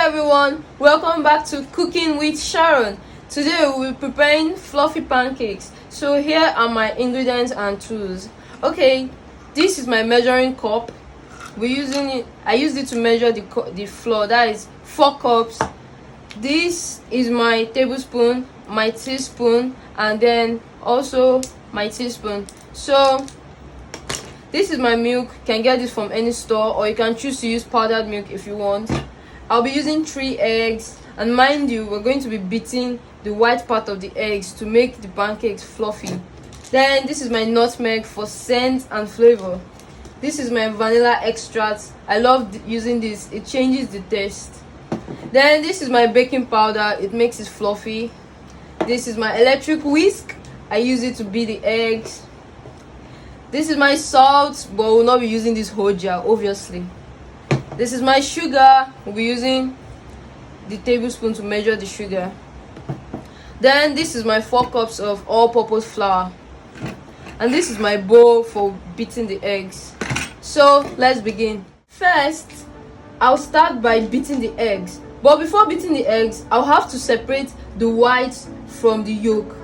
everyone, welcome back to Cooking with Sharon. Today we'll be preparing fluffy pancakes. So here are my ingredients and tools. Okay, this is my measuring cup. I used it to measure the flour. That is 4 cups. This is my tablespoon, my teaspoon, and then also my teaspoon. So this is my milk. You can get this from any store, or you can choose to use powdered milk if you want. I'll be using 3 eggs, and mind you, we're going to be beating the white part of the eggs to make the pancakes fluffy. Then this is my nutmeg for scent and flavor. This is my vanilla extract. I love using this, it changes the taste. Then this is my baking powder, it makes it fluffy. This is my electric whisk, I use it to beat the eggs. This is my salt, but we'll not be using this whole jar, obviously. This is my sugar. We'll be using the tablespoon to measure the sugar. Then this is my 4 cups of all-purpose flour. And this is my bowl for beating the eggs. So let's begin. First, I'll start by beating the eggs. But before beating the eggs, I'll have to separate the whites from the yolk.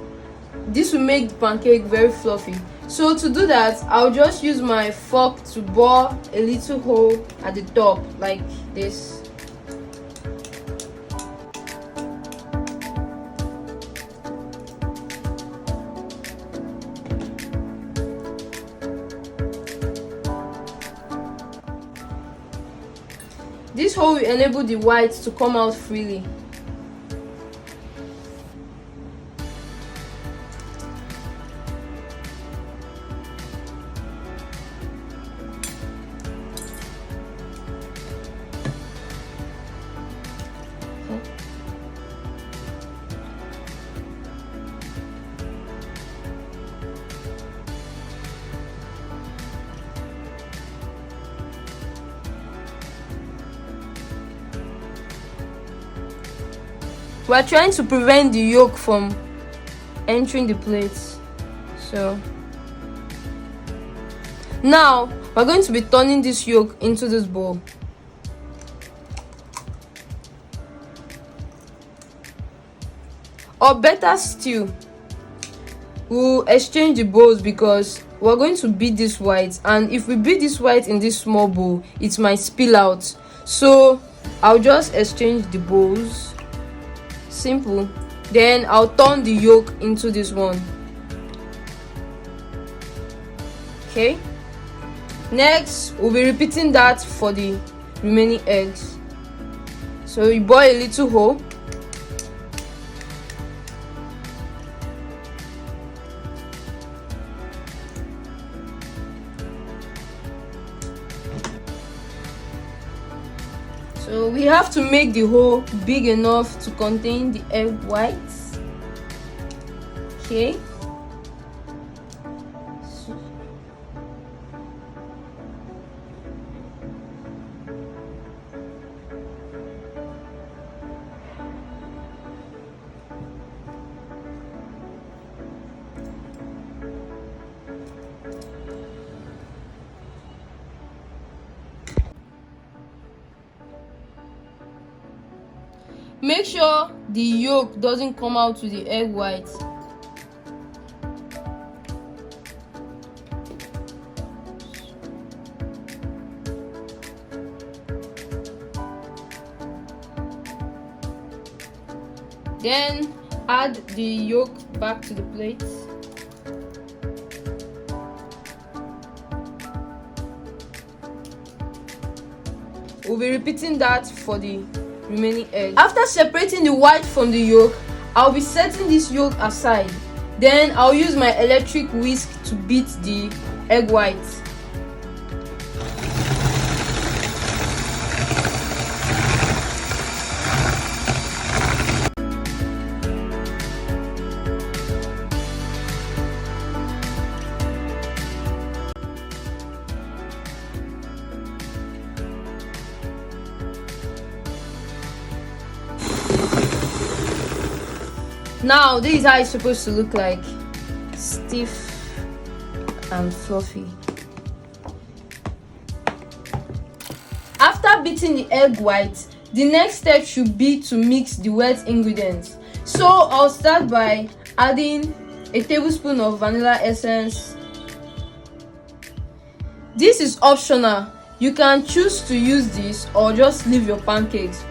This will make the pancake very fluffy. So to do that, I'll just use my fork to bore a little hole at the top, like this. This hole will enable the whites to come out freely. We're trying to prevent the yolk from entering the plates. So now we're going to be turning this yolk into this bowl. Or better still, we'll exchange the bowls because we're going to beat this white, and if we beat this white in this small bowl, it might spill out. So I'll just exchange the bowls. Simple. Then I'll turn the yolk into this one. Okay, next we'll be repeating that for the remaining eggs. So you boil a little hole. So we have to make the hole big enough to contain the egg whites. Okay. Make sure the yolk doesn't come out with the egg white. Then add the yolk back to the plate. We'll be repeating that for the remaining egg. After separating the white from the yolk, I'll be setting this yolk aside. Then I'll use my electric whisk to beat the egg whites. Now this is how it's supposed to look like. Stiff and fluffy. After beating the egg white, The next step should be to mix the wet ingredients. So I'll start by adding a tablespoon of vanilla essence. This is optional. You can choose to use this or just leave your pancakes.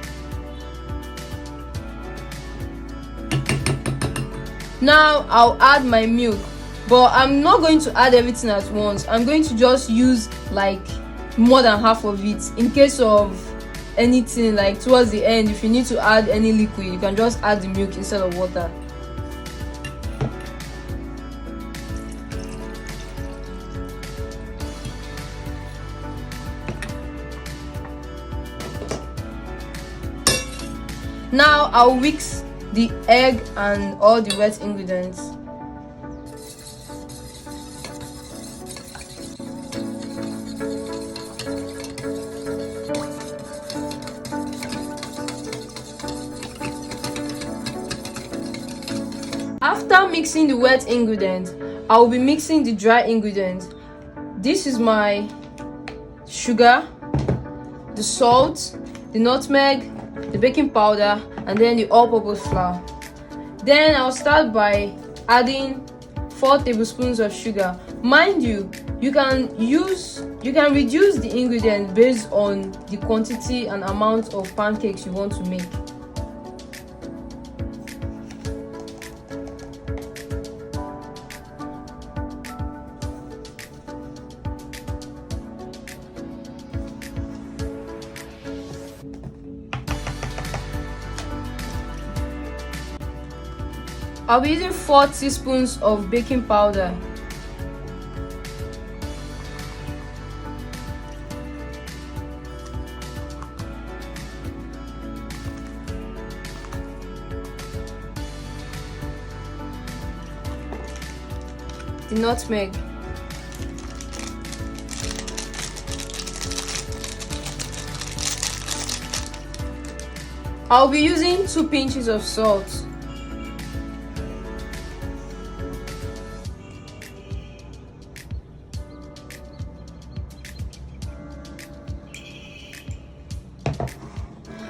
Now I'll add my milk, but I'm not going to add everything at once. I'm going to just use like more than half of it in case of anything, like towards the end if you need to add any liquid, you can just add the milk instead of water. Now I'll whisk the egg and all the wet ingredients. After mixing the wet ingredients, I will be mixing the dry ingredients. This is my sugar, the salt, the nutmeg, the baking powder, and then the all-purpose flour. Then I'll start by adding 4 tablespoons of sugar. Mind you, you can reduce the ingredients based on the quantity and amount of pancakes you want to make. I'll be using 4 teaspoons of baking powder. The nutmeg. I'll be using 2 pinches of salt.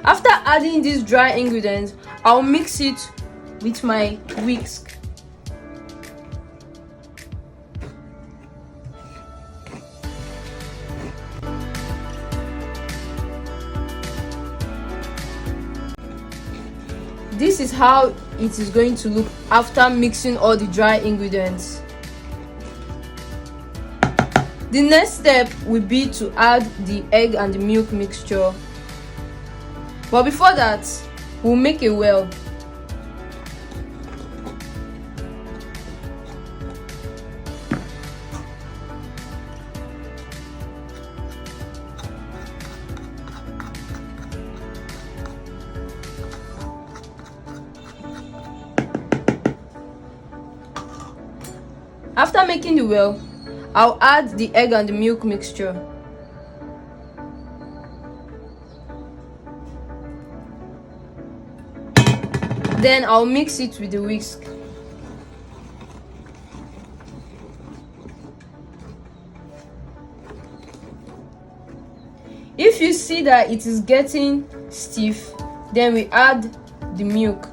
After adding these dry ingredients, I'll mix it with my whisk. This is how it is going to look after mixing all the dry ingredients. The next step will be to add the egg and the milk mixture. But before that, we'll make a well. After making the well, I'll add the egg and the milk mixture. Then I'll mix it with the whisk. If you see that it is getting stiff, then we add the milk.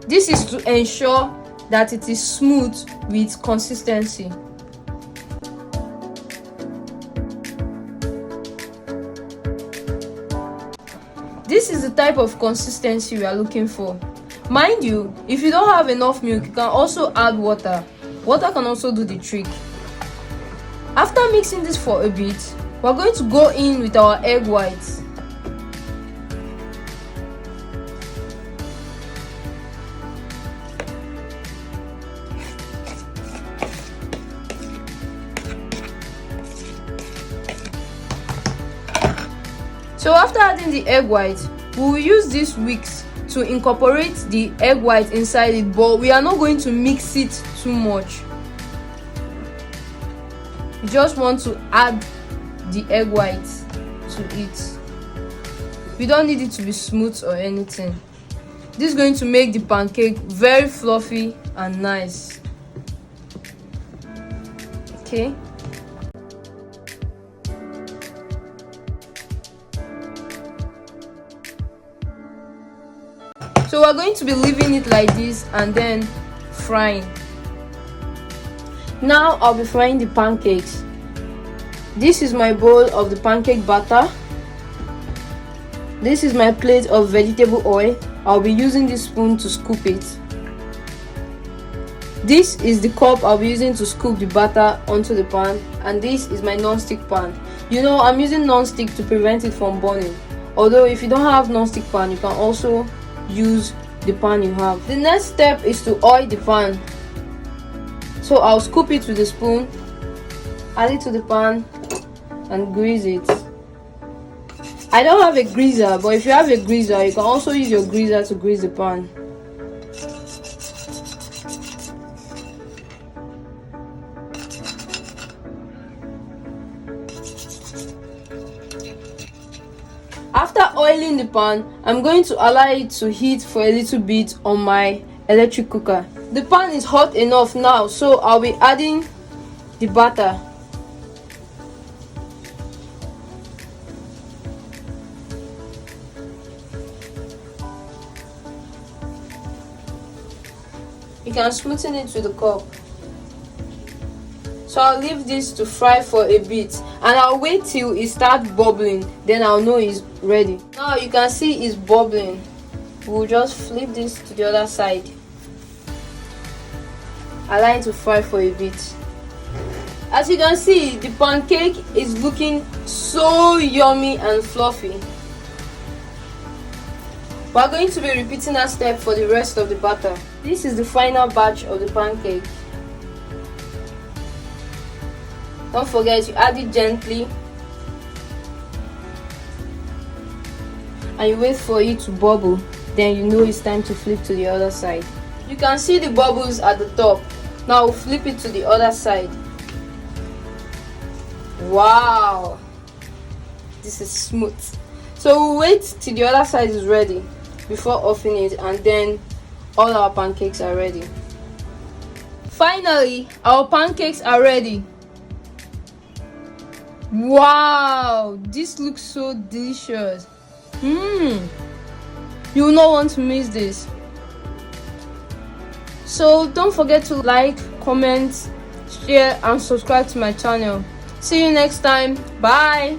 This is to ensure that it is smooth with consistency. This is the type of consistency we are looking for. Mind you, if you don't have enough milk, you can also add water. Water can also do the trick. After mixing this for a bit, we're going to go in with our egg whites. So after adding the egg white, we will use this whisk to incorporate the egg white inside it, but we are not going to mix it too much. You just want to add the egg white to it. We don't need it to be smooth or anything. This is going to make the pancake very fluffy and nice. Okay. So we're going to be leaving it like this and then frying. Now I'll be frying the pancakes. This is my bowl of the pancake batter. This is my plate of vegetable oil. I'll be using this spoon to scoop it. This is the cup I'll be using to scoop the batter onto the pan, and this is my non-stick pan. You know, I'm using non-stick to prevent it from burning. Although if you don't have non-stick pan, you can also use the pan you have. The next step is to oil the pan. So I'll scoop it with a spoon, add it to the pan and grease it. I don't have a greaser, but if you have a greaser, you can also use your greaser to grease the pan. After oiling the pan, I'm going to allow it to heat for a little bit on my electric cooker. The pan is hot enough now, so I'll be adding the batter. You can smoothen it with the cup. So I'll leave this to fry for a bit, and I'll wait till it starts bubbling, then I'll know it's ready. Now you can see it's bubbling. We'll just flip this to the other side. Allow it to fry for a bit. As you can see, the pancake is looking so yummy and fluffy. We're going to be repeating that step for the rest of the batter. This is the final batch of the pancake. Don't forget, you add it gently and you wait for it to bubble. Then you know it's time to flip to the other side. You can see the bubbles at the top. Now we'll flip it to the other side. Wow, this is smooth. So we'll wait till the other side is ready before offing it, and then all our pancakes are ready. Finally, our pancakes are ready. Wow, this looks so delicious. You will not want to miss this. So don't forget to like, comment, share and subscribe to my channel. See you next time. Bye.